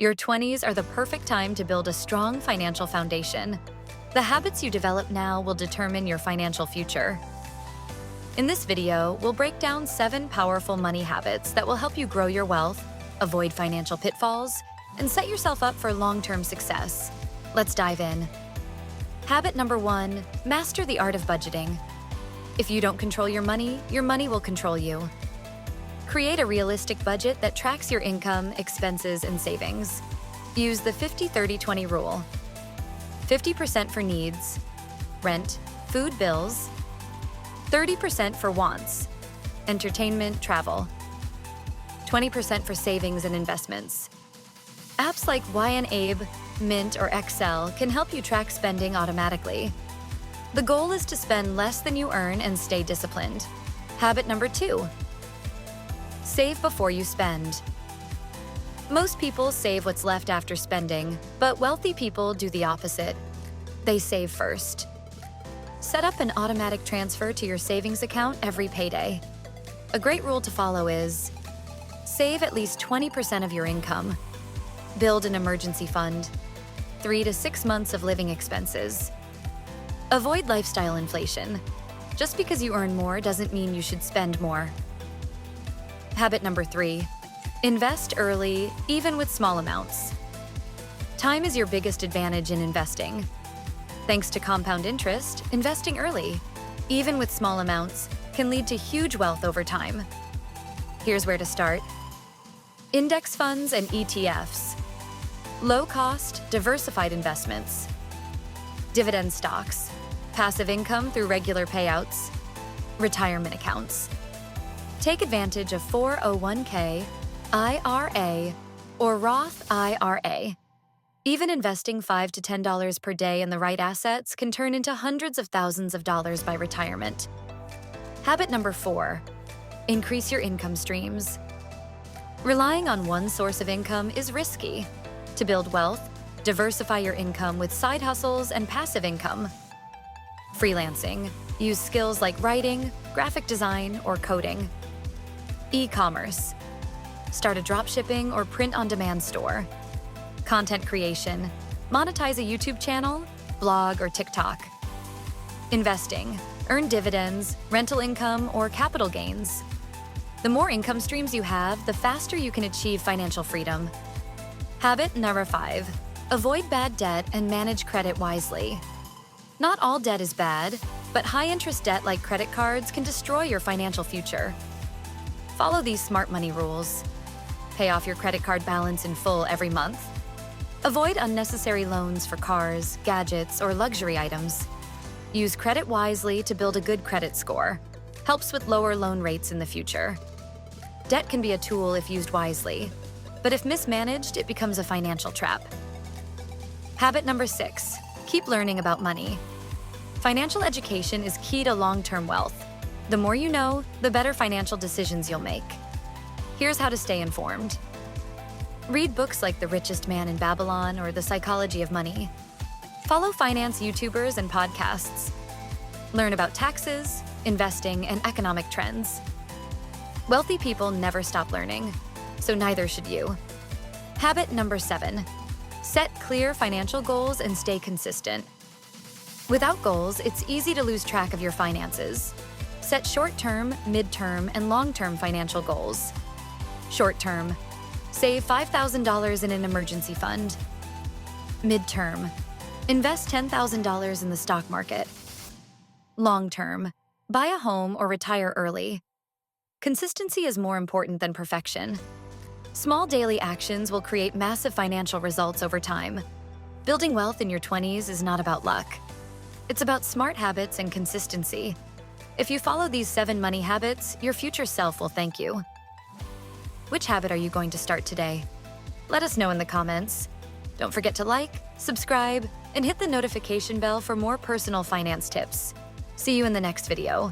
Your 20s are the perfect time to build a strong financial foundation. The habits you develop now will determine your financial future. In this video, we'll break down 7 powerful money habits that will help you grow your wealth, avoid financial pitfalls, and set yourself up for long-term success. Let's dive in. Habit number 1, master the art of budgeting. If you don't control your money will control you. Create a realistic budget that tracks your income, expenses, and savings. Use the 50-30-20 rule. 50% for needs, rent, food bills, 30% for wants, entertainment, travel, 20% for savings and investments. Apps like YNAB, Mint, or Excel can help you track spending automatically. The goal is to spend less than you earn and stay disciplined. Habit number 2, save before you spend. Most people save what's left after spending, but wealthy people do the opposite. They save first. Set up an automatic transfer to your savings account every payday. A great rule to follow is save at least 20% of your income. Build an emergency fund. 3 to 6 months of living expenses. Avoid lifestyle inflation. Just because you earn more doesn't mean you should spend more. Habit number 3, invest early, even with small amounts. Time is your biggest advantage in investing. Thanks to compound interest, investing early, even with small amounts, can lead to huge wealth over time. Here's where to start. Index funds and ETFs. Low-cost, diversified investments. Dividend stocks. Passive income through regular payouts. Retirement accounts. Take advantage of 401k, IRA, or Roth IRA. Even investing $5 to $10 per day in the right assets can turn into hundreds of thousands of dollars by retirement. Habit number 4, increase your income streams. Relying on one source of income is risky. To build wealth, diversify your income with side hustles and passive income. Freelancing. Use skills like writing, graphic design, or coding. E-commerce. Start a dropshipping or print-on-demand store. Content creation. Monetize a YouTube channel, blog, or TikTok. Investing. Earn dividends, rental income, or capital gains. The more income streams you have, the faster you can achieve financial freedom. Habit number 5, avoid bad debt and manage credit wisely. Not all debt is bad, but high-interest debt like credit cards can destroy your financial future. Follow these smart money rules. Pay off your credit card balance in full every month. Avoid unnecessary loans for cars, gadgets, or luxury items. Use credit wisely to build a good credit score. Helps with lower loan rates in the future. Debt can be a tool if used wisely, but if mismanaged, it becomes a financial trap. Habit number 6, keep learning about money. Financial education is key to long-term wealth. The more you know, the better financial decisions you'll make. Here's how to stay informed. Read books like The Richest Man in Babylon or The Psychology of Money. Follow finance YouTubers and podcasts. Learn about taxes, investing, and economic trends. Wealthy people never stop learning, so neither should you. Habit number 7, set clear financial goals and stay consistent. Without goals, it's easy to lose track of your finances. Set short-term, mid-term, and long-term financial goals. Short-term, save $5,000 in an emergency fund. Mid-term, invest $10,000 in the stock market. Long-term, buy a home or retire early. Consistency is more important than perfection. Small daily actions will create massive financial results over time. Building wealth in your 20s is not about luck. It's about smart habits and consistency. If you follow these 7 money habits, your future self will thank you. Which habit are you going to start today? Let us know in the comments. Don't forget to like, subscribe, and hit the notification bell for more personal finance tips. See you in the next video.